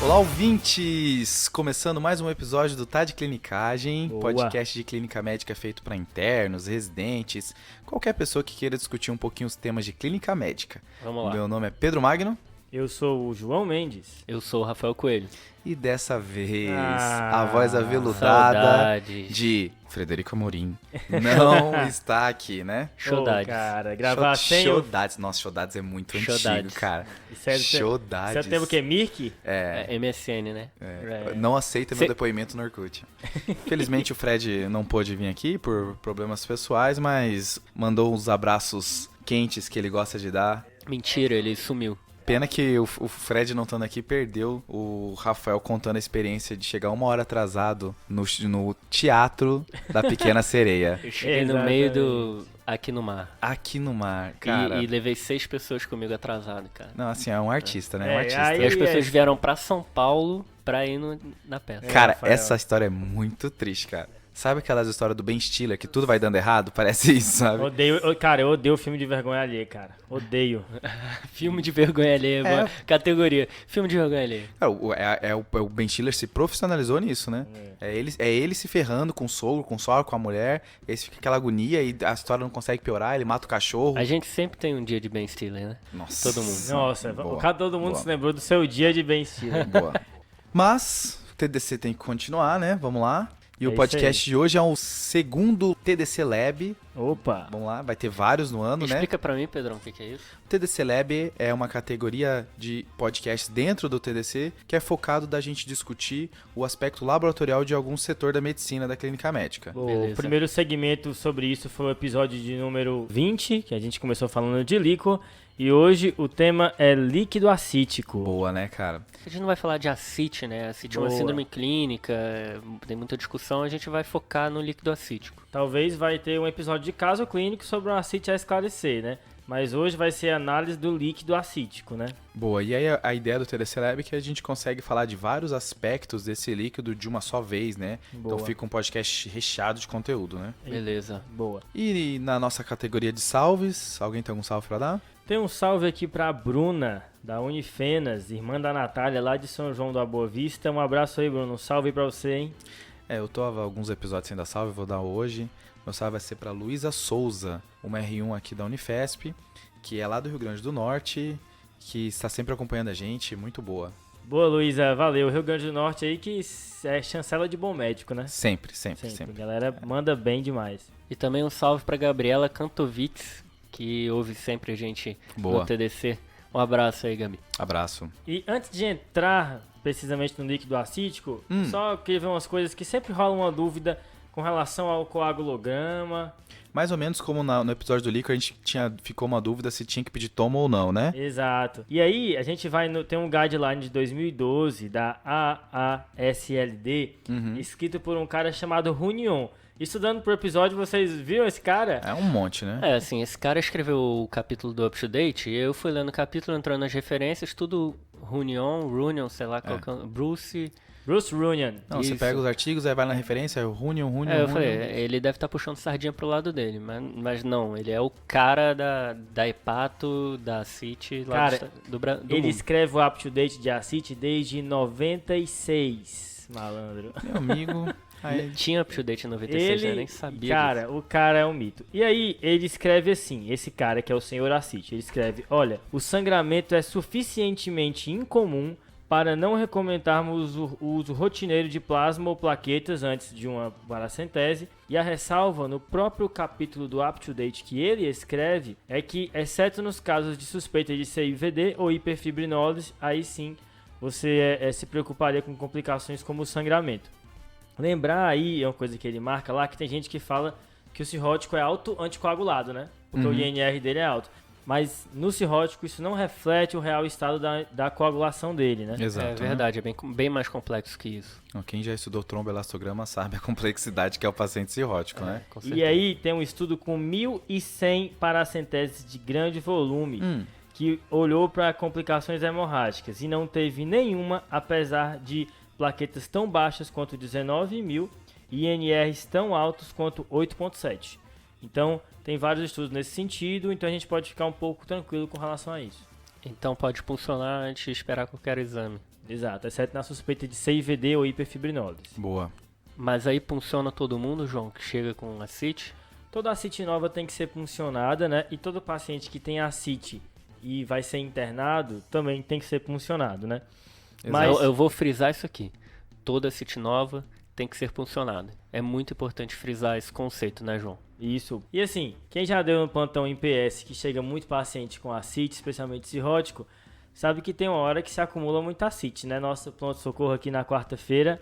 Olá, ouvintes! Começando mais um episódio do Tá de Clinicagem, podcast de clínica médica feito para internos, residentes, qualquer pessoa que queira discutir um pouquinho os temas de clínica médica. Vamos lá. Meu nome é Pedro Magno. Eu sou o João Mendes. Eu sou o Rafael Coelho. E dessa vez, a voz aveludada saudades. de Frederico Amorim não está aqui, né? Saudades. Cara, gravar sem... Saudades. Nossa, Saudades é muito antigo, cara. Saudades. Você tem o quê? Mirk? É MSN, né? Não aceita meu depoimento no Orkut. Infelizmente o Fred não pôde vir aqui por problemas pessoais, mas mandou uns abraços quentes que ele gosta de dar. Mentira, ele sumiu. Pena que o Fred não estando aqui perdeu o Rafael contando a experiência de chegar 1 hora atrasado no Teatro da Pequena Sereia. Eu cheguei no meio do Aqui no Mar. Aqui no Mar, cara. E levei 6 pessoas comigo atrasado, cara. Não, assim, é um artista, né? É um artista. E as pessoas vieram pra São Paulo pra ir na peça. Cara, essa história é muito triste, cara. Sabe aquelas histórias do Ben Stiller, que tudo vai dando errado? Parece isso, sabe? Eu odeio filme de vergonha alheia, cara. Odeio. Filme de vergonha alheia, categoria. Filme de vergonha alheia. O Ben Stiller se profissionalizou nisso, né? É ele se ferrando com o sogro, com com a mulher, aí fica aquela agonia e a história não consegue piorar, ele mata o cachorro. A gente sempre tem um dia de Ben Stiller, né? Nossa. Todo mundo. Nossa, boa, todo mundo boa. se lembrou do seu dia de Ben Stiller. Boa. Mas o TDC tem que continuar, né? Vamos lá. E o isso podcast de hoje é o segundo TDC Lab. Opa! Vamos lá, vai ter vários no ano, né? Explica pra mim, Pedrão, o que é isso? O TDC Lab é uma categoria de podcasts dentro do TDC que é focado da gente discutir o aspecto laboratorial de algum setor da medicina, da clínica médica. O primeiro segmento sobre isso foi o episódio de número 20, que a gente começou falando de líquor. E hoje o tema é líquido acítico. Boa, né, cara? A gente não vai falar de ascite, né? Ascite é uma síndrome clínica, tem muita discussão, a gente vai focar no líquido acítico. Talvez vai ter um episódio de caso clínico sobre o ascite a esclarecer, né? Mas hoje vai ser a análise do líquido acítico, né? Boa, e aí a ideia do TDC Lab é que a gente consegue falar de vários aspectos desse líquido de uma só vez, né? Boa. Então fica um podcast recheado de conteúdo, né? Beleza. Boa. E na nossa categoria de salves, alguém tem algum salve pra dar? Tem um salve aqui pra Bruna, da Unifenas, irmã da Natália, lá de São João da Boa Vista. Um abraço aí, Bruno. Um salve aí pra você, hein? Eu tô há alguns episódios sem dar salve, vou dar hoje. Meu salve vai ser pra Luísa Souza, uma R1 aqui da Unifesp, que é lá do Rio Grande do Norte, que está sempre acompanhando a gente, muito boa. Boa, Luísa, valeu. Rio Grande do Norte aí que é chancela de bom médico, né? Sempre. A galera manda bem demais. E também um salve pra Gabriela Kantovitz, que ouve sempre a gente no TDC. Um abraço aí, Gabi. Abraço. E antes de entrar precisamente no líquido acítico, só queria ver umas coisas que sempre rola uma dúvida com relação ao coagulograma. Mais ou menos como no episódio do líquido, a gente ficou uma dúvida se tinha que pedir tomo ou não, né? Exato. E aí, a gente tem um guideline de 2012 da AASLD, escrito por um cara chamado Runion. Estudando pro episódio, vocês viram esse cara? É um monte, né? Assim, esse cara escreveu o capítulo do Up to Date, e eu fui lendo o capítulo, entrando nas referências, tudo Runion, sei lá, Bruce Runion. Não, você pega os artigos, aí vai na referência, Runion. Eu falei, ele deve estar puxando sardinha pro lado dele, mas não, ele é o cara da Hepato, da CIT, lá do ele mundo. escreve o Up to Date de ACIT desde 96, malandro. Meu amigo... Tinha Up to Date em 96, eu nem sabia Cara, disso. o cara é um mito. E aí, ele escreve assim, esse cara que é o senhor Acite, ele escreve: olha, o sangramento é suficientemente incomum para não recomendarmos o uso rotineiro de plasma ou plaquetas antes de uma paracentese. E a ressalva no próprio capítulo do Up to Date que ele escreve é que, exceto nos casos de suspeita de CIVD ou hiperfibrinose, aí sim você se preocuparia com complicações como o sangramento. Lembrar aí, é uma coisa que ele marca lá, que tem gente que fala que o cirrótico é alto anticoagulado, né? Porque o INR dele é alto. Mas no cirrótico isso não reflete o real estado da coagulação dele, né? Exato. É verdade, é bem mais complexo que isso. Quem já estudou tromboelastograma sabe a complexidade que é o paciente cirrótico, né? Com certeza. E aí tem um estudo com 1.100 paracenteses de grande volume que olhou para complicações hemorrágicas e não teve nenhuma, apesar de plaquetas tão baixas quanto 19.000 e INRs tão altos quanto 8.7. Então, tem vários estudos nesse sentido, então a gente pode ficar um pouco tranquilo com relação a isso. Então pode funcionar antes de esperar qualquer exame. Exato, exceto na suspeita de CIVD ou hiperfibrinose. Boa. Mas aí funciona todo mundo, João, que chega com ascite? Toda ascite nova tem que ser puncionada, né? E todo paciente que tem ascite e vai ser internado também tem que ser puncionado, né? Mas eu vou frisar isso aqui. Toda ascite nova tem que ser puncionada. É muito importante frisar esse conceito, né, João? Isso. E assim, quem já deu no plantão em PS, que chega muito paciente com ascite, especialmente cirrótico, sabe que tem uma hora que se acumula muita ascite, né? Nosso pronto-socorro aqui na quarta-feira,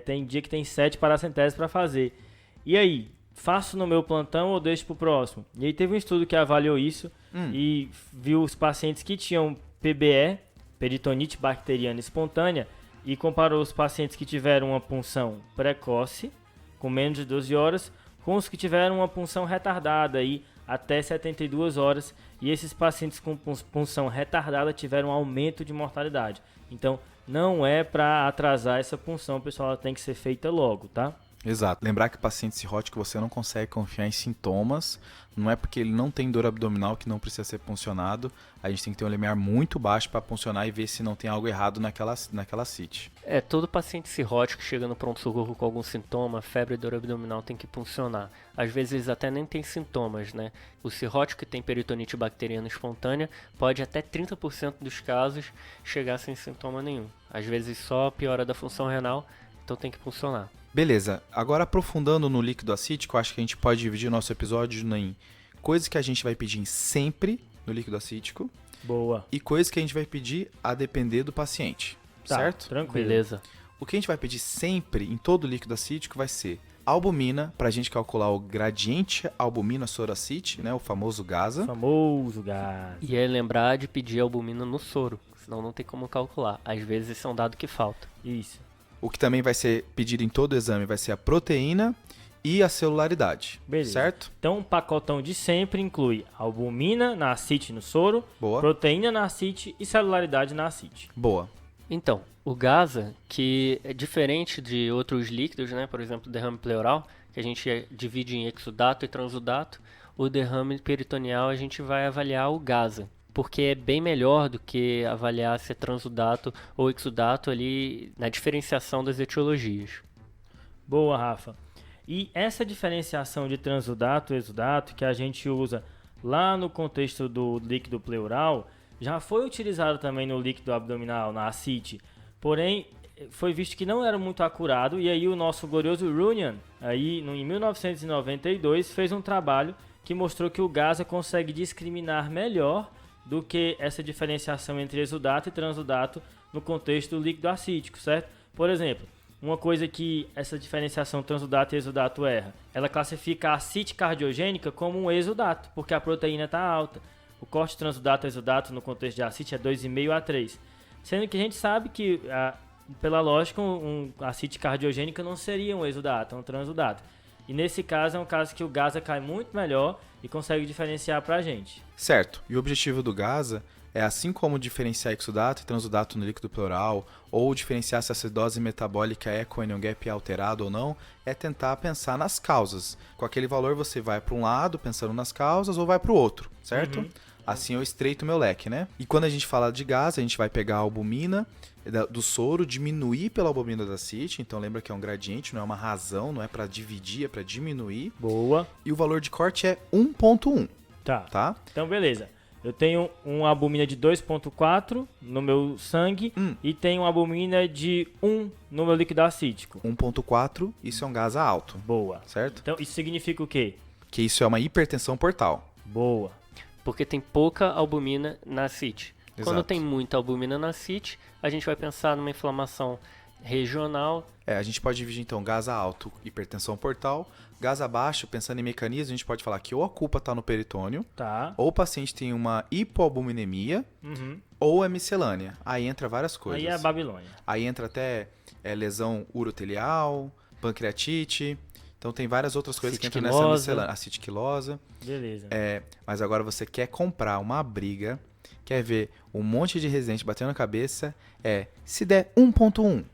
tem dia que tem 7 paracenteses para fazer. E aí, faço no meu plantão ou deixo pro próximo? E aí teve um estudo que avaliou isso e viu os pacientes que tinham PBE, peritonite bacteriana espontânea, e comparou os pacientes que tiveram uma punção precoce, com menos de 12 horas, com os que tiveram uma punção retardada, aí, até 72 horas, e esses pacientes com punção retardada tiveram um aumento de mortalidade. Então, não é para atrasar essa punção, pessoal, ela tem que ser feita logo, tá? Exato. Lembrar que paciente cirrótico você não consegue confiar em sintomas. Não é porque ele não tem dor abdominal que não precisa ser puncionado. A gente tem que ter um limiar muito baixo para puncionar e ver se não tem algo errado naquela CIT. Todo paciente cirrótico que chega no pronto-socorro com algum sintoma, febre e dor abdominal, tem que puncionar. Às vezes eles até nem têm sintomas, né? O cirrótico que tem peritonite bacteriana espontânea pode até 30% dos casos chegar sem sintoma nenhum. Às vezes só piora da função renal, então tem que puncionar. Beleza, agora aprofundando no líquido acítico, acho que a gente pode dividir nosso episódio em coisas que a gente vai pedir sempre no líquido acítico. Boa. E coisas que a gente vai pedir a depender do paciente, Tá, certo? tranquilo. Beleza. O que a gente vai pedir sempre em todo líquido acítico vai ser albumina, para a gente calcular o gradiente albumina-soracite, né, o famoso GASA. Famoso gás. E é lembrar de pedir albumina no soro, senão não tem como calcular. Às vezes esse é um dado que falta. Isso. O que também vai ser pedido em todo o exame vai ser a proteína e a celularidade, Beleza. certo? Então, o pacotão de sempre inclui albumina na ascite no soro, Boa. proteína na ascite e celularidade na ascite. Boa. Então, o GASA, que é diferente de outros líquidos, né? Por exemplo, o derrame pleural, que a gente divide em exudato e transudato, o derrame peritoneal a gente vai avaliar o GASA, porque é bem melhor do que avaliar se é transudato ou exudato ali na diferenciação das etiologias. Boa, Rafa. E essa diferenciação de transudato e exudato que a gente usa lá no contexto do líquido pleural já foi utilizado também no líquido abdominal, na ascite. Porém, foi visto que não era muito acurado e aí o nosso glorioso Runyan, aí em 1992, fez um trabalho que mostrou que o GASA consegue discriminar melhor do que essa diferenciação entre exudato e transudato no contexto do líquido acítico, certo? Por exemplo, uma coisa que essa diferenciação transudato e exudato erra, ela classifica a ascite cardiogênica como um exudato, porque a proteína está alta. O corte transudato e exudato no contexto de ascite é 2,5 a 3. Sendo que a gente sabe que, pela lógica, um ascite cardiogênica não seria um exudato, é um transudato. E nesse caso é um caso que o GASA cai muito melhor e consegue diferenciar pra gente. Certo. E o objetivo do GASA é, assim como diferenciar exudato e transudato no líquido pleural, ou diferenciar se a acidose metabólica é com anion gap alterado ou não, é tentar pensar nas causas. Com aquele valor você vai para um lado, pensando nas causas, ou vai para o outro, certo? Assim eu estreito meu leque, né? E quando a gente fala de GASA, a gente vai pegar a albumina do soro, diminuir pela albumina da CIT, então lembra que é um gradiente, não é uma razão, não é para dividir, é para diminuir. Boa. E o valor de corte é 1.1, tá? Então, beleza. Eu tenho uma albumina de 2,4 no meu sangue e tenho uma albumina de 1 no meu líquido acítico. 1.4, isso é um GASA alto, Boa. certo? Então, isso significa o quê? Que isso é uma hipertensão portal. Boa. Porque tem pouca albumina na CIT. Quando Exato. tem muita albumina na CIT, a gente vai pensar numa inflamação regional. A gente pode dividir então GASA alto, hipertensão portal, GASA baixo, pensando em mecanismo, a gente pode falar que ou a culpa está no peritônio, Tá. ou o paciente tem uma hipoalbuminemia, ou é miscelânea. Aí entra várias coisas. Aí é a Babilônia. Aí entra até lesão urotelial, pancreatite. Então tem várias outras coisas que entram nessa Acitiquilose. miscelânea. Acitiquilose. Beleza. Mas agora você quer comprar uma briga, quer ver um monte de residente batendo na cabeça, se der 1.1,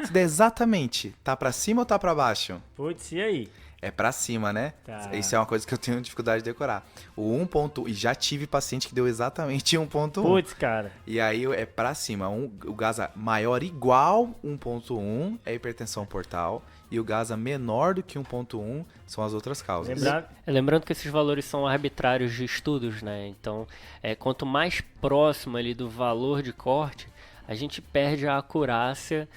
se der exatamente, tá pra cima ou tá pra baixo? Putz, e aí? é pra cima, né? Tá. Isso é uma coisa que eu tenho dificuldade de decorar. O 1.1, e já tive paciente que deu exatamente 1.1. Putz, cara. E aí é pra cima. O GASA maior igual 1.1 é hipertensão portal. E o GASA menor do que 1.1 são as outras causas. Lembrando que esses valores são arbitrários de estudos, né? Então, quanto mais próximo ali do valor de corte, a gente perde a acurácia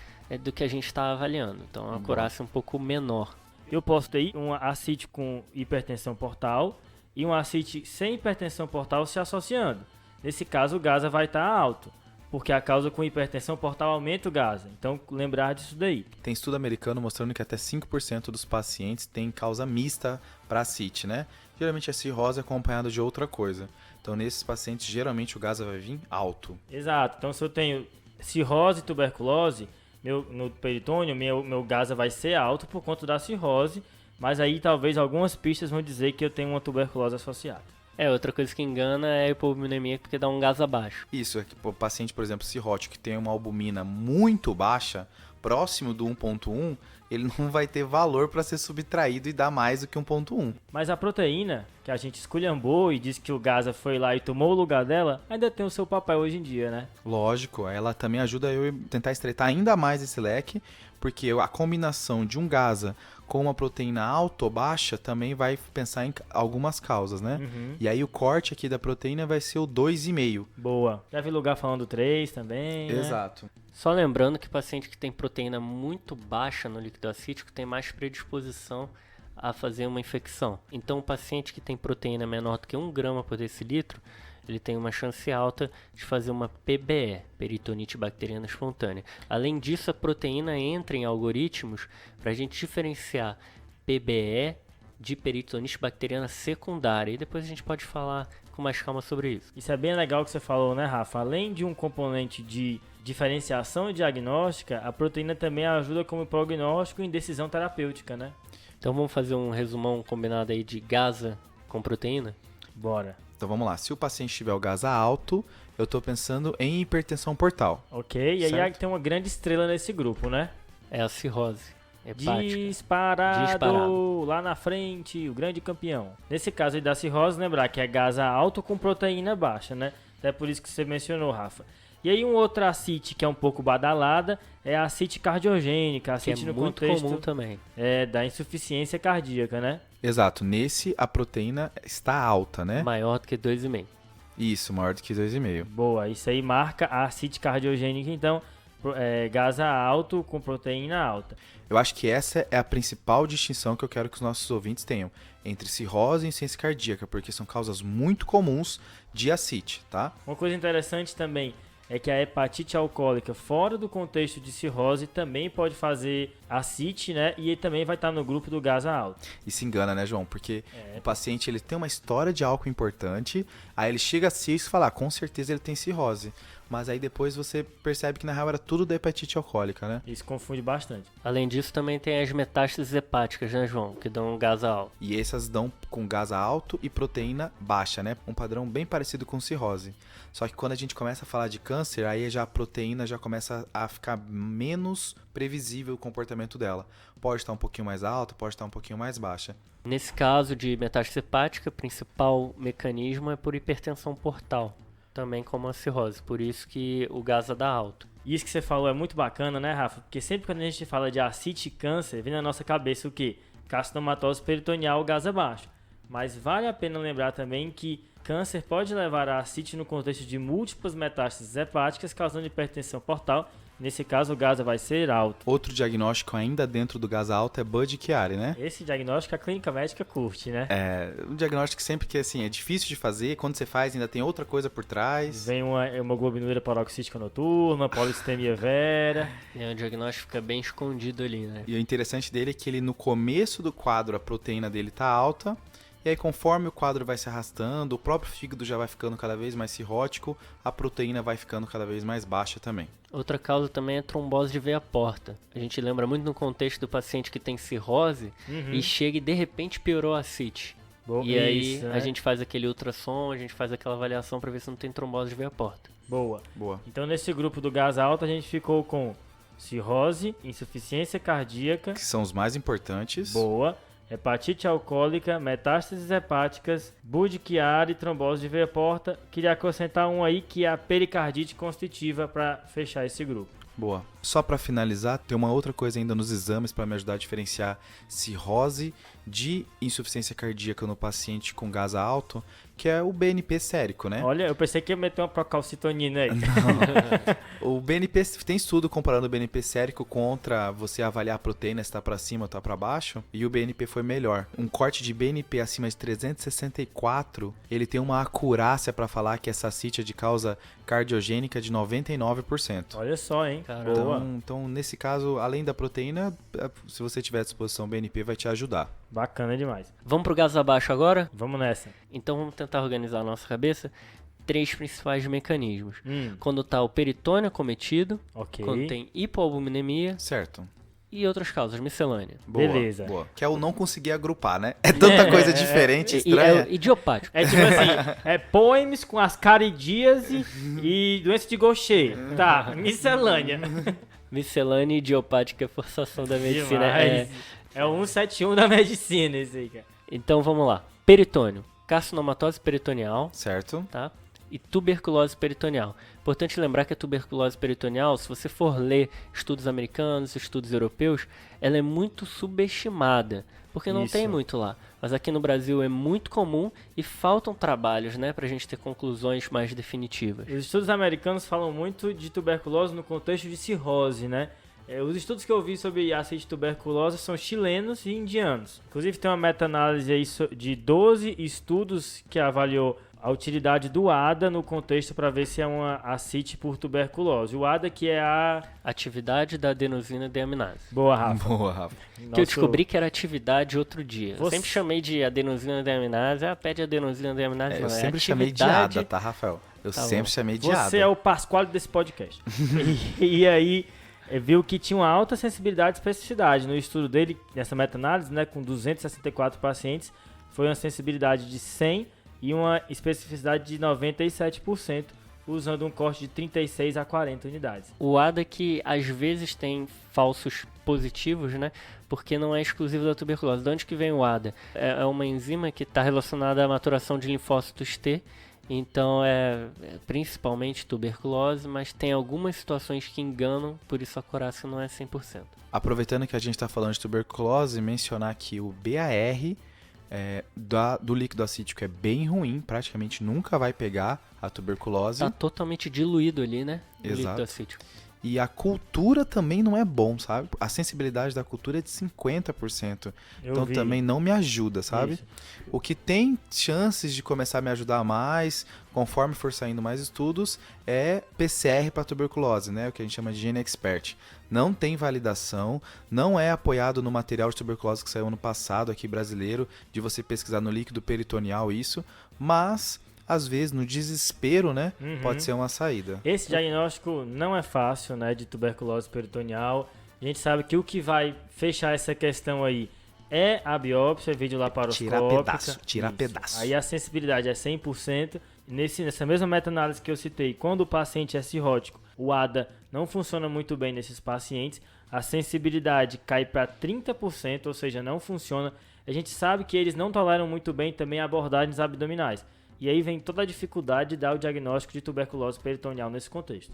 do que a gente está avaliando. Então, a acurácia é um pouco menor. Eu posso ter uma ascite com hipertensão portal e uma ascite sem hipertensão portal se associando. Nesse caso, o GASA vai estar alto, porque a causa com hipertensão portal aumenta o GASA. Então, lembrar disso daí. Tem estudo americano mostrando que até 5% dos pacientes têm causa mista para ascite, né? Geralmente é cirrose acompanhada de outra coisa. Então, nesses pacientes, geralmente o GASA vai vir alto. Exato. Então, se eu tenho cirrose e tuberculose, no peritônio, meu GASA vai ser alto por conta da cirrose, mas aí talvez algumas pistas vão dizer que eu tenho uma tuberculose associada. Outra coisa que engana é a hipovolemia, porque dá um GASA baixo. Isso, é que o paciente, por exemplo, cirrótico, que tem uma albumina muito baixa, próximo do 1.1, ele não vai ter valor para ser subtraído e dar mais do que 1.1. Mas a proteína, que a gente esculhambou e disse que o GASA foi lá e tomou o lugar dela, ainda tem o seu papel hoje em dia, né? Lógico, ela também ajuda eu a tentar estreitar ainda mais esse leque, porque a combinação de um GASA com uma proteína alta ou baixa também vai pensar em algumas causas, né? E aí o corte aqui da proteína vai ser o 2,5. Boa. Já vi lugar falando 3 também, né? Exato. Só lembrando que paciente que tem proteína muito baixa no líquido acítico tem mais predisposição a fazer uma infecção. Então, o paciente que tem proteína menor do que 1 grama por decilitro, ele tem uma chance alta de fazer uma PBE, peritonite bacteriana espontânea. Além disso, a proteína entra em algoritmos para a gente diferenciar PBE de peritonite bacteriana secundária. E depois a gente pode falar com mais calma sobre isso. Isso é bem legal que você falou, né, Rafa? Além de um componente de diferenciação diagnóstica, a proteína também ajuda como prognóstico em decisão terapêutica, né? Então vamos fazer um resumão combinado aí de GASA com proteína? Bora. Então vamos lá, se o paciente tiver o GASA alto, eu estou pensando em hipertensão portal. Ok, e aí tem uma grande estrela nesse grupo, né? É a cirrose hepática. Disparado lá na frente, o grande campeão. Nesse caso aí da cirrose, lembrar que é GASA alto com proteína baixa, né? Até por isso que você mencionou, Rafa. E aí uma outra ascite que é um pouco badalada é a ascite cardiogênica, a ascite que é no muito contexto comum também. Da insuficiência cardíaca, né? Exato, nesse a proteína está alta, né? Maior do que 2,5. Isso, maior do que 2,5. Boa, isso aí marca a ascite cardiogênica, então GASA alto com proteína alta. Eu acho que essa é a principal distinção que eu quero que os nossos ouvintes tenham entre cirrose e insuficiência cardíaca, porque são causas muito comuns de ascite, tá? Uma coisa interessante também é que a hepatite alcoólica fora do contexto de cirrose também pode fazer ascite, né? E ele também vai estar no grupo do GASA alto. E se engana, né, João? Porque o paciente ele tem uma história de álcool importante, aí ele chega a CIS e fala, com certeza ele tem cirrose. Mas aí depois você percebe que na real era tudo da hepatite alcoólica, né? Isso confunde bastante. Além disso, também tem as metástases hepáticas, né, João? Que dão um GASA alto. E essas dão com GASA alto e proteína baixa, né? Um padrão bem parecido com cirrose. Só que quando a gente começa a falar de câncer, aí já a proteína já começa a ficar menos previsível o comportamento dela. Pode estar um pouquinho mais alta, pode estar um pouquinho mais baixa. Nesse caso de metástase hepática, o principal mecanismo é por hipertensão portal, também como a cirrose. Por isso que o GASA dá alto. Isso que você falou é muito bacana, né, Rafa? Porque sempre quando a gente fala de ascite e câncer, vem na nossa cabeça o quê? Carcinomatose peritoneal, GASA baixo. Mas vale a pena lembrar também que câncer pode levar a ascite no contexto de múltiplas metástases hepáticas, causando hipertensão portal. Nesse caso, o GASA vai ser alto. Outro diagnóstico ainda dentro do GASA alto é Budd-Chiari, né? Esse diagnóstico a clínica médica curte, né? É um diagnóstico sempre que assim, é difícil de fazer, quando você faz ainda tem outra coisa por trás. Vem uma hemoglobinúria paroxística noturna, polistemia vera. E o diagnóstico fica bem escondido ali, né? E o interessante dele é que ele no começo do quadro a proteína dele tá alta, e aí conforme o quadro vai se arrastando, o próprio fígado já vai ficando cada vez mais cirrótico, a proteína vai ficando cada vez mais baixa também. Outra causa também é trombose de veia porta. A gente lembra muito no contexto do paciente que tem cirrose e chega e de repente piorou a ascite. E aí a gente faz aquele ultrassom, a gente faz aquela avaliação para ver se não tem trombose de veia porta. Boa. Boa. Então nesse grupo do GASA alto a gente ficou com cirrose, insuficiência cardíaca. Que são os mais importantes. Boa. hepatite alcoólica, metástases hepáticas, Budd-Chiari, trombose de veia porta. Queria acrescentar um aí que é a pericardite constritiva para fechar esse grupo. Boa. Só para finalizar, tem uma outra coisa ainda nos exames para me ajudar a diferenciar cirrose de insuficiência cardíaca no paciente com gás alto, que é o BNP sérico, né? Olha, eu pensei que ia meter uma procalcitonina aí. O BNP, tem estudo comparando o BNP sérico contra você avaliar a proteína se tá para cima ou tá para baixo, e o BNP foi melhor. Um corte de BNP acima de 364, ele tem uma acurácia para falar que essa ascite é de causa cardiogênica de 99%. Olha só, hein? Caramba. Então, nesse caso, além da proteína, se você tiver à disposição, o BNP vai te ajudar. Bacana demais. Vamos pro gás abaixo agora? Vamos nessa. Então vamos tentar organizar a nossa cabeça. 3 principais mecanismos. Quando tá o peritônio acometido, Ok. quando tem hipoalbuminemia Certo. e outras causas, miscelânea. Boa, Beleza. boa. Que é o não conseguir agrupar, né? É tanta coisa diferente, E estranha. é idiopático. É tipo assim, poems com ascaridíase e doença de Gaucher. Tá, miscelânea. Miscelânea e idiopática é forçação da medicina. Demais. É o 171 da medicina esse aí, cara. Então vamos lá. Peritônio. Carcinomatose peritoneal, Certo. tá? E tuberculose peritoneal. Importante lembrar que a tuberculose peritoneal, se você for ler estudos americanos, estudos europeus, ela é muito subestimada, porque não Isso. tem muito lá. Mas aqui no Brasil é muito comum e faltam trabalhos, né, pra gente ter conclusões mais definitivas. Os estudos americanos falam muito de tuberculose no contexto de cirrose, né? Os estudos que eu vi sobre ácido de tuberculose são chilenos e indianos. Inclusive tem uma meta-análise aí de 12 estudos que avaliou a utilidade do ADA no contexto para ver se é uma ascite por tuberculose. O ADA que é a... Atividade da adenosina deaminase. Boa, Rafa. Boa, Rafa. Que eu descobri que era atividade outro dia. Eu Você- sempre chamei de adenosina deaminase. Pede adenosina deaminase. Eu não, é sempre chamei de atividade- ADA, tá, Rafael? Eu Tá sempre bom. chamei de Você ADA. é o Pasquale desse podcast. e aí, viu que tinha uma alta sensibilidade e especificidade. No estudo dele, nessa meta-análise, né, com 264 pacientes, foi uma sensibilidade de 100 e uma especificidade de 97%, usando um corte de 36 a 40 unidades. O ADA que às vezes tem falsos positivos, né? Porque não é exclusivo da tuberculose. De onde que vem o ADA? É uma enzima que está relacionada à maturação de linfócitos T. Então é principalmente tuberculose, mas tem algumas situações que enganam, por isso a acurácia não é 100%. Aproveitando que a gente está falando de tuberculose, mencionar que o BAR do líquido acítico é bem ruim, praticamente nunca vai pegar a tuberculose. Tá totalmente diluído ali, né? O Exato. líquido acítico. E a cultura também não é bom, sabe? A sensibilidade da cultura é de 50%. Eu Então vi. também não me ajuda, sabe? Isso. O que tem chances de começar a me ajudar mais, conforme for saindo mais estudos, é PCR para tuberculose, né? O que a gente chama de Gene Expert. Não tem validação, não é apoiado no material de tuberculose que saiu ano passado aqui brasileiro, de você pesquisar no líquido peritoneal isso, mas às vezes no desespero, né, pode ser uma saída. Esse diagnóstico não é fácil, né, de tuberculose peritoneal. A gente sabe que o que vai fechar essa questão aí é a biópsia, vídeo laparoscópica. Tirar Isso. pedaço. Aí a sensibilidade é 100%. Nessa mesma meta-análise que eu citei, quando o paciente é cirrótico, o ADA não funciona muito bem nesses pacientes. A sensibilidade cai para 30%, ou seja, não funciona. A gente sabe que eles não toleram muito bem também abordagens abdominais. E aí vem toda a dificuldade de dar o diagnóstico de tuberculose peritoneal nesse contexto.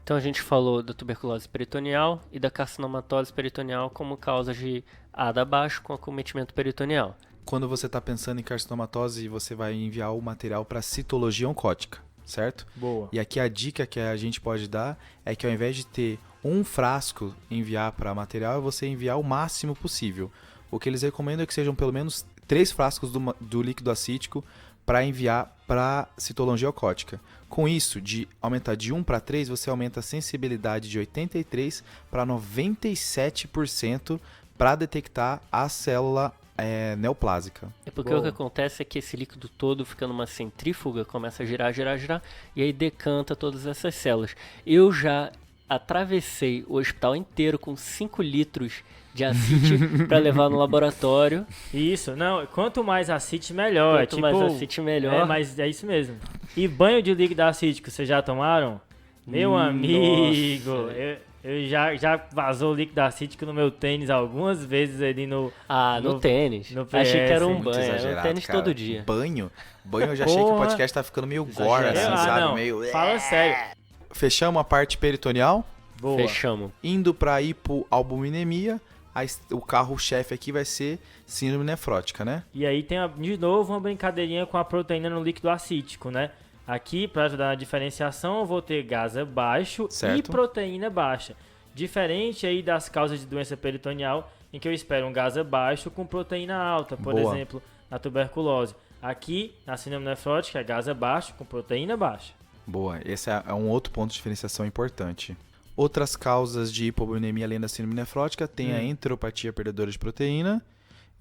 Então a gente falou da tuberculose peritoneal e da carcinomatose peritoneal como causas de ADA baixo com acometimento peritoneal. Quando você está pensando em carcinomatose, você vai enviar o material para citologia oncótica, certo? Boa. E aqui a dica que a gente pode dar é que ao invés de ter um frasco enviar para material, é você enviar o máximo possível. O que eles recomendam é que sejam pelo menos 3 frascos do líquido acítico para enviar para citologia oncótica. Com isso, de aumentar de 1 para 3, você aumenta a sensibilidade de 83% para 97% para detectar a célula neoplásica. É porque Boa. o que acontece é que esse líquido todo fica numa centrífuga, começa a girar, e aí decanta todas essas células. Eu já atravessei o hospital inteiro com 5 litros de acite para levar no laboratório. Isso, não, quanto mais acite, melhor. Quanto mais acite, melhor. É, mas é isso mesmo. E banho de líquido acítico, vocês já tomaram? Meu Nossa. amigo, Eu já vazou o líquido acítico no meu tênis algumas vezes ali no... no tênis. no Achei que era um PS. Muito banho. Era um exagerado, tênis cara. todo dia. Banho eu já achei que o Porra. podcast tá ficando meio gore, assim, Exagerado. sabe? não, Meio... fala sério. Fechamos a parte peritoneal, Boa. Fechamos. indo pra hipoalbuminemia, o carro-chefe aqui vai ser síndrome nefrótica, né? E aí tem de novo uma brincadeirinha com a proteína no líquido acítico, né? Aqui, para ajudar na diferenciação, eu vou ter gasa baixo e Certo. proteína baixa. Diferente aí das causas de doença peritoneal, em que eu espero um gasa baixo com proteína alta, por Boa. exemplo, na tuberculose. Aqui, na síndrome nefrótica, é gasa baixo com proteína baixa. Boa, esse é um outro ponto de diferenciação importante. Outras causas de hipoalbuminemia além da síndrome nefrótica tem a enteropatia perdedora de proteína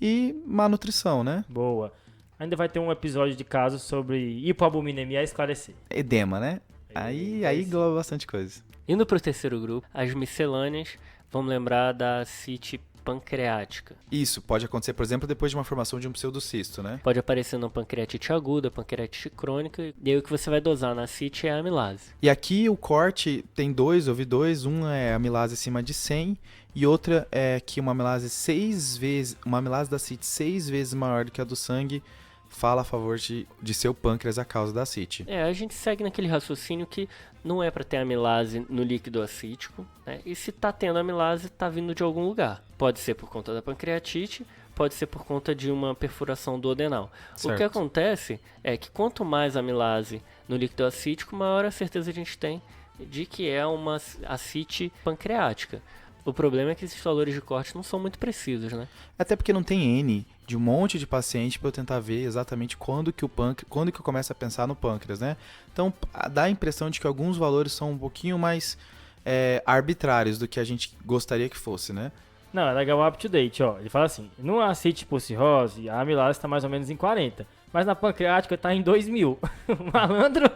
e má nutrição, né? Boa. Ainda vai ter um episódio de casos sobre hipoalbuminemia a esclarecer. Edema, né? Aí engloba bastante coisa. Indo para o terceiro grupo, as miscelâneas, vamos lembrar da ascite pancreática. Isso pode acontecer, por exemplo, depois de uma formação de um pseudocisto, né? Pode aparecer na pancreatite aguda, pancreatite crônica, e aí o que você vai dosar na ascite é a amilase. E aqui o corte tem dois, houve dois, um é amilase acima de 100 e outra é que uma amilase da CIT 6 vezes maior do que a do sangue fala a favor de seu pâncreas a causa da CIT. A gente segue naquele raciocínio que não é para ter amilase no líquido acítico, né? E se tá tendo amilase, tá vindo de algum lugar. Pode ser por conta da pancreatite, pode ser por conta de uma perfuração do adenal. Certo. O que acontece é que quanto mais amilase no líquido acítico, maior a certeza a gente tem de que é uma ascite pancreática. O problema é que esses valores de corte não são muito precisos, né? Até porque não tem N de um monte de paciente para eu tentar ver exatamente quando que eu começo a pensar no pâncreas, né? Então dá a impressão de que alguns valores são um pouquinho mais arbitrários do que a gente gostaria que fosse, né? Não, é legal o up to date, ó. Ele fala assim, no acite por cirrose, a amilase está mais ou menos em 40. Mas na pancreática está em 2.000. Malandro,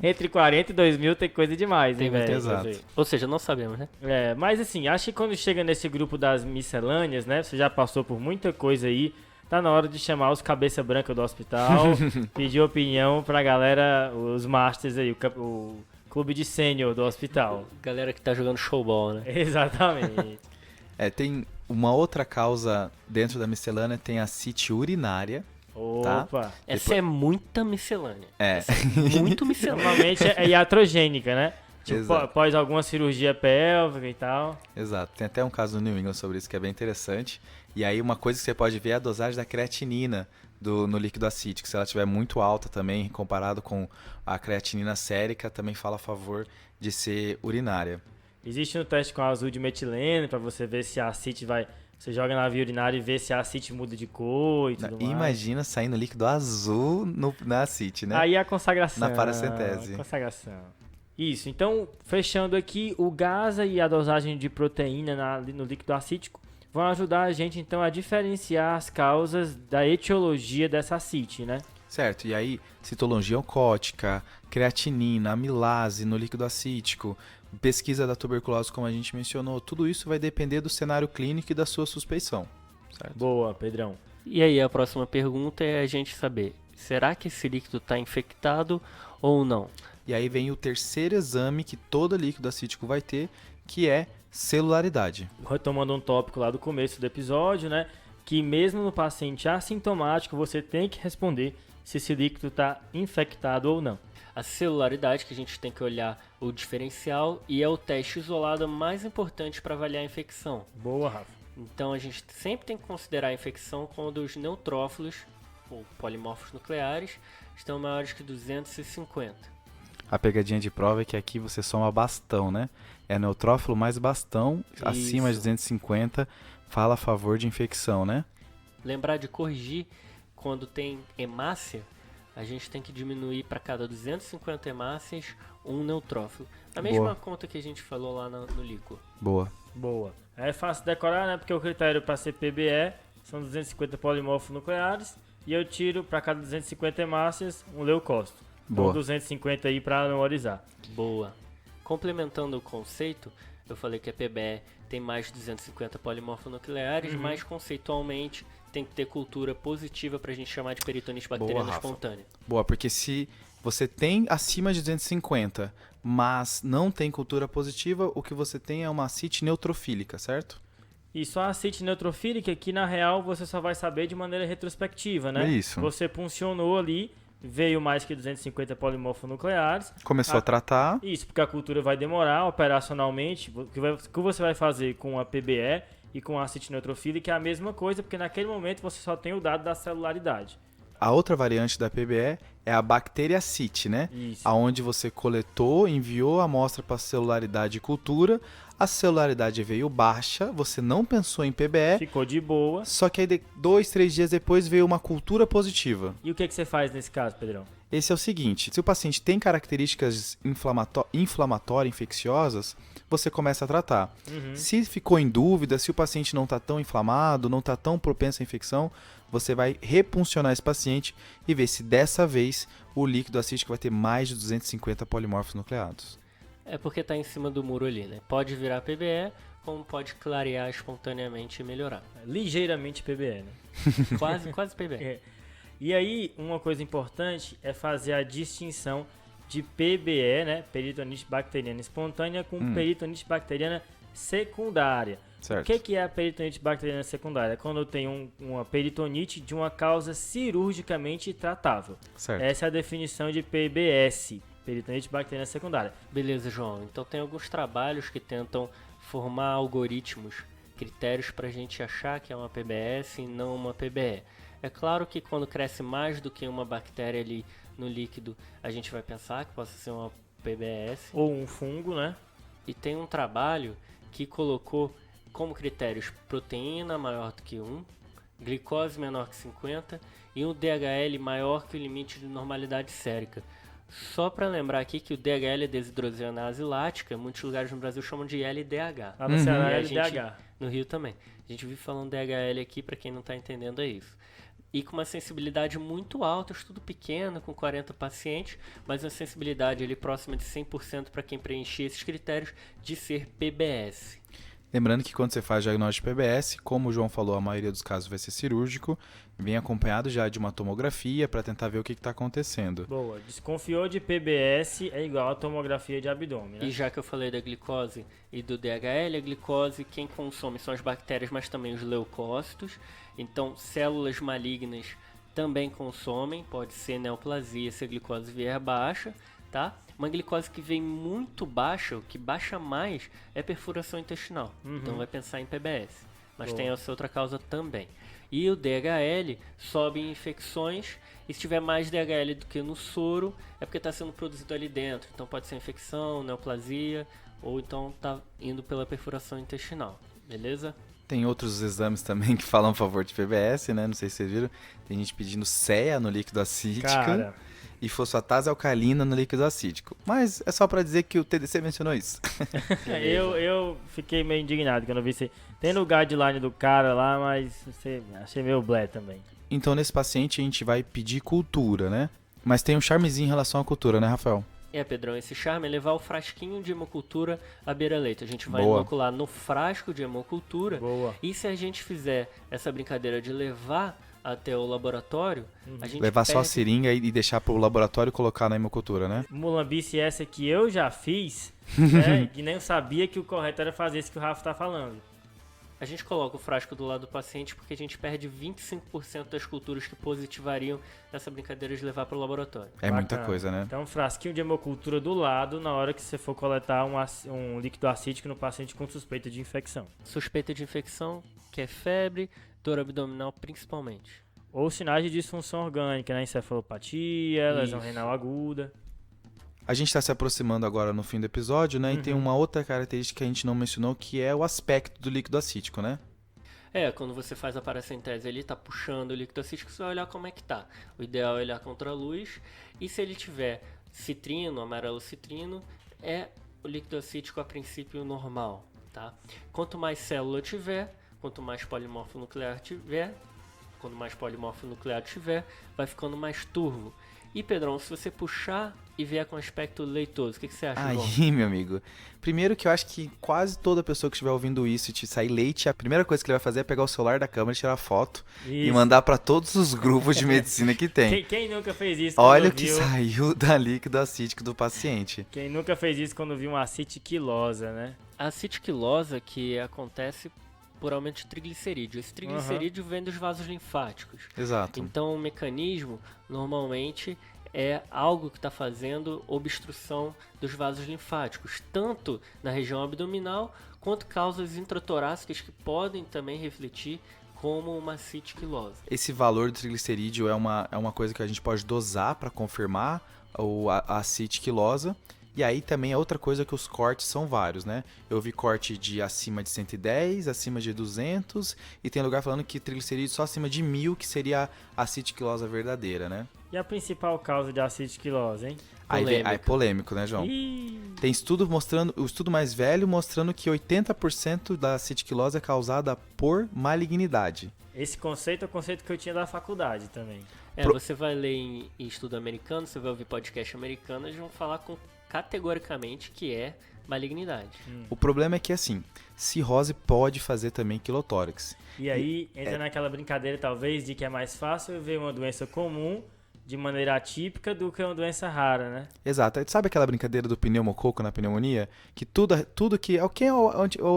entre 40 e 2.000 tem coisa demais, hein, Tem muito velho? exato. Ou seja, não sabemos, né? Mas assim, acho que quando chega nesse grupo das miscelâneas, né? Você já passou por muita coisa aí. Tá na hora de chamar os cabeça branca do hospital, pedir opinião pra galera, os masters aí, o clube de sênior do hospital. Galera que tá jogando showball, né? Exatamente. Tem uma outra causa dentro da miscelânea, tem a CIT urinária. Opa. Essa é muita miscelânea. É. Essa é muito miscelânea. Normalmente é iatrogênica, né? Tipo, Exato. após alguma cirurgia pélvica e tal. Exato. Tem até um caso no New England sobre isso que é bem interessante. E aí uma coisa que você pode ver é a dosagem da creatinina no líquido acítico. Se ela estiver muito alta também, comparado com a creatinina sérica, também fala a favor de ser urinária. Existe um teste com azul de metileno pra você ver se a acite vai... Você joga na via urinária e vê se a acite muda de cor e tudo mais. Imagina saindo líquido azul na acite, né? Aí a consagração. Na paracentese. Consagração. Isso, então, fechando aqui, o gasa e a dosagem de proteína no líquido acítico vão ajudar a gente, então, a diferenciar as causas da etiologia dessa acite, né? Certo, e aí citologia oncótica, creatinina, amilase no líquido acítico, pesquisa da tuberculose, como a gente mencionou, tudo isso vai depender do cenário clínico e da sua suspeição, certo? Boa, Pedrão. E aí a próxima pergunta é a gente saber, será que esse líquido está infectado ou não? E aí vem o terceiro exame que todo líquido acítico vai ter, que é celularidade. Retomando um tópico lá do começo do episódio, né? Que mesmo no paciente assintomático, você tem que responder se esse líquido está infectado ou não. A celularidade, que a gente tem que olhar o diferencial, e é o teste isolado mais importante para avaliar a infecção. Boa, Rafa. Então a gente sempre tem que considerar a infecção quando os neutrófilos, ou polimorfos nucleares, estão maiores que 250. A pegadinha de prova é que aqui você soma bastão, né? É neutrófilo mais bastão, acima de 250, fala a favor de infecção, né? Lembrar de corrigir quando tem hemácia, a gente tem que diminuir para cada 250 hemácias um neutrófilo. A mesma Boa. conta que a gente falou lá no líquor. Boa. Boa. É fácil decorar, né? Porque o critério para ser PBE são 250 polimorfos nucleares e eu tiro para cada 250 hemácias um leucócito. Então Boa. 250 aí para memorizar. Boa. Complementando o conceito, eu falei que a PBE tem mais de 250 polimorfonucleares, mas conceitualmente tem que ter cultura positiva pra gente chamar de peritonite Boa, bacteriana Rafa. espontânea. Boa, porque se você tem acima de 250, mas não tem cultura positiva, o que você tem é uma ascite neutrofílica, certo? E só a ascite neutrofílica que, na real, você só vai saber de maneira retrospectiva, né? É isso. Você puncionou ali, veio mais que 250 polimorfonucleares. Começou a tratar. Isso, porque a cultura vai demorar operacionalmente. O que você vai fazer com a PBE e com a ascite neutrofílica é a mesma coisa, porque naquele momento você só tem o dado da celularidade. A outra variante da PBE é a bacteriacite, né? Isso. Aonde você coletou, enviou a amostra para celularidade e cultura, a celularidade veio baixa, você não pensou em PBE, Ficou de boa. só que aí 2, 3 dias depois veio uma cultura positiva. E o que você faz nesse caso, Pedrão? Esse é o seguinte, se o paciente tem características inflamatórias, infecciosas, você começa a tratar. Se ficou em dúvida, se o paciente não está tão inflamado, não está tão propenso à infecção, você vai repuncionar esse paciente e ver se dessa vez o líquido acítico vai ter mais de 250 polimorfos nucleados. É porque tá em cima do muro ali, né? Pode virar PBE, como pode clarear espontaneamente e melhorar. Ligeiramente PBE, né? Quase PBE. É. E aí, uma coisa importante é fazer a distinção de PBE, né? Peritonite bacteriana espontânea, com peritonite bacteriana secundária. Certo. O que é a peritonite bacteriana secundária? É quando eu tenho uma peritonite de uma causa cirurgicamente tratável. Certo. Essa é a definição de PBS, peritonite bacteriana secundária. Beleza, João. Então tem alguns trabalhos que tentam formar algoritmos, critérios para a gente achar que é uma PBS e não uma PBE. É claro que quando cresce mais do que uma bactéria ali no líquido, a gente vai pensar que possa ser uma PBS. Ou um fungo, né? E tem um trabalho que colocou como critérios proteína maior do que 1, glicose menor que 50 e um DHL maior que o limite de normalidade sérica. Só para lembrar aqui que o DHL é desidrogenase lática, muitos lugares no Brasil chamam de LDH. Lá no Ceará E é a gente- LDH. No Rio também. A gente vive falando DHL aqui, para quem não está entendendo é isso. E com uma sensibilidade muito alta, estudo pequeno, com 40 pacientes, mas uma sensibilidade ali próxima de 100% para quem preencher esses critérios de ser PBS. Lembrando que quando você faz diagnóstico de PBS, como o João falou, a maioria dos casos vai ser cirúrgico, vem acompanhado já de uma tomografia para tentar ver o que está acontecendo. Boa. Desconfiou de PBS é igual a tomografia de abdômen, né? E já que eu falei da glicose e do DHL, a glicose quem consome são as bactérias, mas também os leucócitos. Então, células malignas também consomem, pode ser neoplasia se a glicose vier baixa, tá? Uma glicose que vem muito baixa, o que baixa mais é perfuração intestinal. Então vai pensar em PBS. Mas Boa. tem essa outra causa também. E o DHL sobe em infecções, e se tiver mais DHL do que no soro, é porque está sendo produzido ali dentro. Então pode ser infecção, neoplasia, ou então está indo pela perfuração intestinal. Beleza? Tem outros exames também que falam a favor de PBS, né? Não sei se vocês viram. Tem gente pedindo CEA no líquido acítico Cara, e fosfatase alcalina no líquido acítico. Mas é só para dizer que o TDC mencionou isso. eu fiquei meio indignado quando eu vi isso. Tem no guideline do cara lá, mas achei meio blé também. Então, nesse paciente, a gente vai pedir cultura, né? Mas tem um charmezinho em relação à cultura, né, Rafael? Pedrão, esse charme é levar o frasquinho de hemocultura à beira-leito. A gente vai Boa. inocular no frasco de hemocultura. Boa. E se a gente fizer essa brincadeira de levar até o laboratório, a gente Levar só a perde- seringa e deixar pro laboratório colocar na hemocultura, né? Mulambice essa que eu já fiz, né? E nem sabia que o correto era fazer isso que o Rafa tá falando. A gente coloca o frasco do lado do paciente porque a gente perde 25% das culturas que positivariam nessa brincadeira de levar para o laboratório. É muita Bacana. coisa, né? Então, um frasquinho de hemocultura do lado na hora que você for coletar um líquido acítico no paciente com suspeita de infecção. Suspeita de infecção, que é febre, dor abdominal principalmente. Ou sinais de disfunção orgânica, né? Encefalopatia, lesão Isso. renal aguda. A gente está se aproximando agora no fim do episódio, né? E tem uma outra característica que a gente não mencionou, que é o aspecto do líquido acítico, né? Quando você faz a paracentese ele tá puxando o líquido acítico, você vai olhar como é que tá. O ideal é olhar contra a luz, e se ele tiver citrino, amarelo citrino, é o líquido acítico a princípio normal, tá? Quanto mais célula tiver, quanto mais polimorfo nuclear tiver, vai ficando mais turvo. E Pedrão, se você puxar e vier com aspecto leitoso. O que você acha, João? Aí, meu amigo. Primeiro que eu acho que quase toda pessoa que estiver ouvindo isso e te sair leite, a primeira coisa que ele vai fazer é pegar o celular da câmera, tirar foto e Isso. mandar pra todos os grupos de medicina que tem. Quem nunca fez isso Olha o quando que viu... saiu da líquido acítico do paciente. Quem nunca fez isso quando viu uma ascite quilosa, né? A ascite quilosa que acontece por aumento de triglicerídeo. Esse triglicerídeo vem dos vasos linfáticos. Exato. Então, o mecanismo, normalmente, é algo que está fazendo obstrução dos vasos linfáticos, tanto na região abdominal, quanto causas intratorácicas que podem também refletir como uma ascite quilosa. Esse valor do triglicerídeo é uma coisa que a gente pode dosar para confirmar a ascite quilosa. E aí também é outra coisa que os cortes são vários, né? Eu vi corte de acima de 110, acima de 200, e tem lugar falando que triglicerídeo só acima de 1000, que seria a ascite quilosa verdadeira, né? E a principal causa de ascite quilosa, hein? Aí é polêmico, né, João? Ih, Tem estudo mostrando, o estudo mais velho mostrando que 80% da ascite quilosa é causada por malignidade. esse conceito é o conceito que eu tinha da faculdade também. Você vai ler em estudo americano, você vai ouvir podcast americano, eles vão falar categoricamente que é malignidade. O problema é que, assim, cirrose pode fazer também quilotórax. E aí entra naquela brincadeira, talvez, de que é mais fácil ver uma doença comum de maneira atípica do que uma doença rara, né? Exato. Sabe aquela brincadeira do pneumococo na pneumonia? Que tudo que... Quem é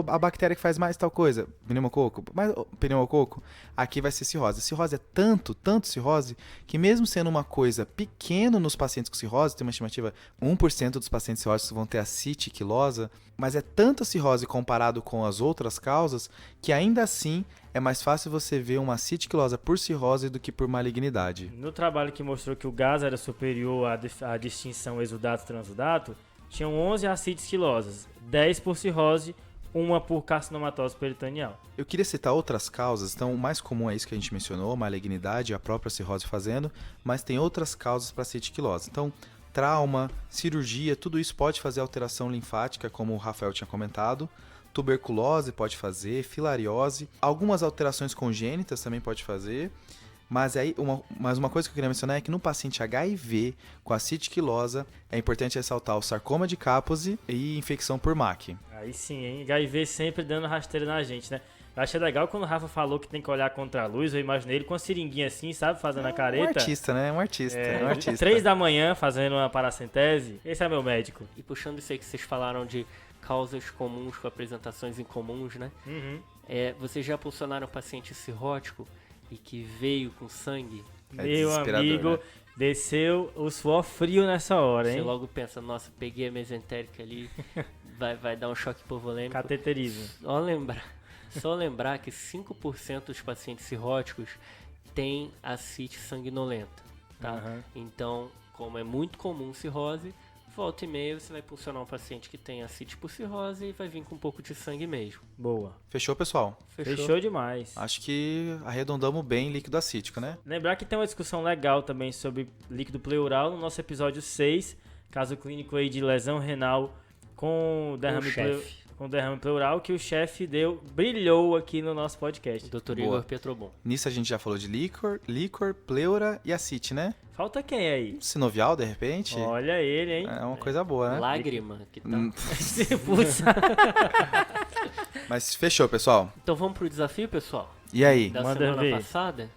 a bactéria que faz mais tal coisa? Pneumococo? Mas pneumococo, aqui vai ser cirrose. A cirrose é tanto cirrose, que mesmo sendo uma coisa pequena nos pacientes com cirrose, tem uma estimativa 1% dos pacientes cirróticos vão ter ascite quilosa, mas é tanta cirrose comparado com as outras causas, que ainda assim é mais fácil você ver uma ascite quilosa por cirrose do que por malignidade. No trabalho que mostrou que o gás era superior à distinção exudato-transudato, tinham 11 ascites quilosas, 10 por cirrose, uma por carcinomatose peritoneal. Eu queria citar outras causas, então o mais comum é isso que a gente mencionou, malignidade, a própria cirrose fazendo, mas tem outras causas para ascite quilosa. Então, trauma, cirurgia, tudo isso pode fazer alteração linfática, como o Rafael tinha comentado. Tuberculose pode fazer, filariose, algumas alterações congênitas também pode fazer, mas uma coisa que eu queria mencionar é que no paciente HIV com ascite quilosa é importante ressaltar o sarcoma de Kaposi e infecção por MAC. Aí sim, hein? HIV sempre dando rasteira na gente, né? Eu achei legal quando o Rafa falou que tem que olhar contra a luz, eu imaginei ele com a seringuinha assim, sabe? Fazendo a careta. Um artista, né? Um artista. 3 da manhã fazendo uma paracentese. Esse é meu médico. E puxando isso aí que vocês falaram de causas comuns com apresentações incomuns, né? Uhum. Vocês já pulsionaram um paciente cirrótico e que veio com sangue? Meu amigo, né? desceu o suor frio nessa hora, Você hein? logo pensa, nossa, peguei a mesentérica ali, vai dar um choque hipovolêmico. Cateterismo. Só lembrar que 5% dos pacientes cirróticos têm ascite sanguinolenta, tá? Uhum. Então, como é muito comum cirrose, volta e meia você vai pulsionar um paciente que tem ascite por cirrose e vai vir com um pouco de sangue mesmo. Boa. Fechou, pessoal? Fechou demais. Acho que arredondamos bem líquido acítico, né? Lembrar que tem uma discussão legal também sobre líquido pleural no nosso episódio 6, caso clínico aí de lesão renal com derrame pleural, que o chefe brilhou aqui no nosso podcast. Dr. Boa. Igor Pietrobon. Nisso a gente já falou de líquor, pleura e ascite, né? Falta quem aí? Sinovial, de repente? Olha ele, hein? É uma coisa boa, né? Lágrima, que tá. Putz. Mas fechou, pessoal. Então vamos pro desafio, pessoal? E aí? Da Manda semana ver. passada.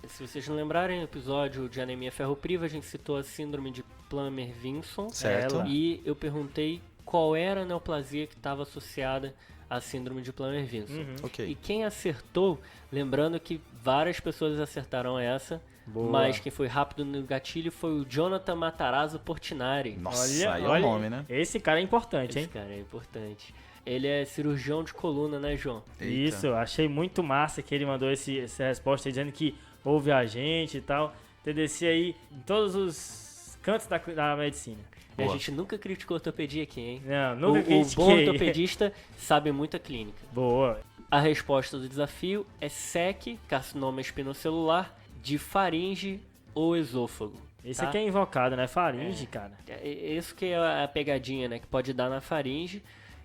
Se vocês não lembrarem, no episódio de anemia ferropriva, a gente citou a síndrome de Plummer-Vinson. Certo. Ela. E eu perguntei qual era a neoplasia que estava associada à síndrome de Plummer-Vinson. Uhum. Ok. E quem acertou, lembrando que várias pessoas acertaram essa, Boa. mas quem foi rápido no gatilho foi o Jonathan Matarazzo Portinari. Nossa, aí é o nome, né? Esse cara é importante, Esse hein? cara é importante. Ele é cirurgião de coluna, né, João? Eita. Isso, achei muito massa que ele mandou essa resposta aí, dizendo que ouve a gente e tal. TDC aí em todos os cantos da medicina. E a Boa. gente nunca criticou ortopedia aqui, hein? Não, nunca O critiquei. bom ortopedista sabe muita clínica. Boa. A resposta do desafio é SEC, carcinoma espinocelular, de faringe ou esôfago. Esse tá? aqui é invocado, né? Faringe, cara. Isso que é a pegadinha, né? Que pode dar na faringe.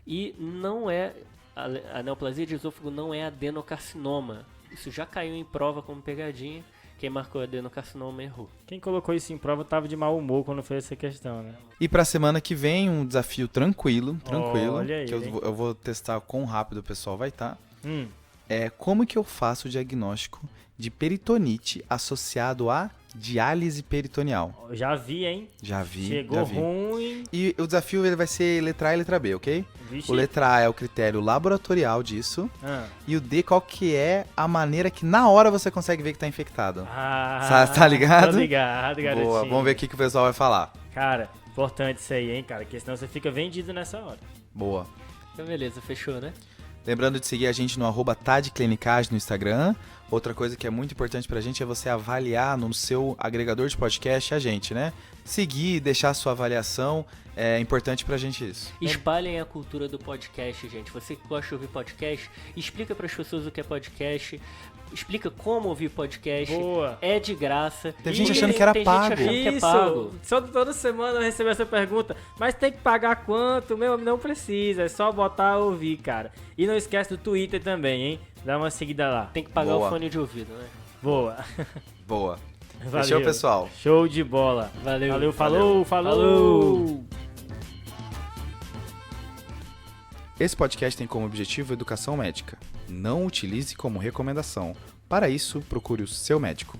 E não é... A neoplasia de esôfago não é adenocarcinoma. Isso já caiu em prova como pegadinha. Quem marcou adenocarcinoma errou. Quem colocou isso em prova tava de mau humor quando fez essa questão, né? E pra semana que vem, um desafio tranquilo, Olha aí, que eu vou testar quão rápido o pessoal vai estar. Hum. É como que eu faço o diagnóstico de peritonite associado a diálise peritoneal. Já vi, hein? Já vi, Chegou já vi. ruim. E o desafio ele vai ser letra A e letra B, ok? Vixe. O letra A é o critério laboratorial disso. Ah. E o D, qual que é a maneira que na hora você consegue ver que tá infectado. Ah, Tá ligado? Tô ligado, garotinho. Boa, vamos ver o que que o pessoal vai falar. Cara, importante isso aí, hein, cara? Porque senão você fica vendido nessa hora. Boa. Então, beleza, fechou, né? Lembrando de seguir a gente no @tadclinicagem no Instagram. Outra coisa que é muito importante pra gente é você avaliar no seu agregador de podcast a gente, né? Seguir, deixar a sua avaliação, é importante pra gente isso. Espalhem a cultura do podcast, gente. Você que gosta de ouvir podcast, explica para as pessoas o que é podcast, explica como ouvir podcast. Boa. É de graça. Tem gente E achando que era tem pago. Gente achando que é Isso, pago. toda semana eu recebo essa pergunta, mas tem que pagar quanto? Meu, não precisa, é só botar e ouvir, cara. E não esquece do Twitter também, hein? Dá uma seguida lá. Tem que pagar Boa. o fone de ouvido, né? Boa. Boa. Valeu. Fechou, pessoal? Show de bola. Valeu. Valeu, falou, falou. Falou. Esse podcast tem como objetivo educação médica. Não utilize como recomendação. Para isso, procure o seu médico.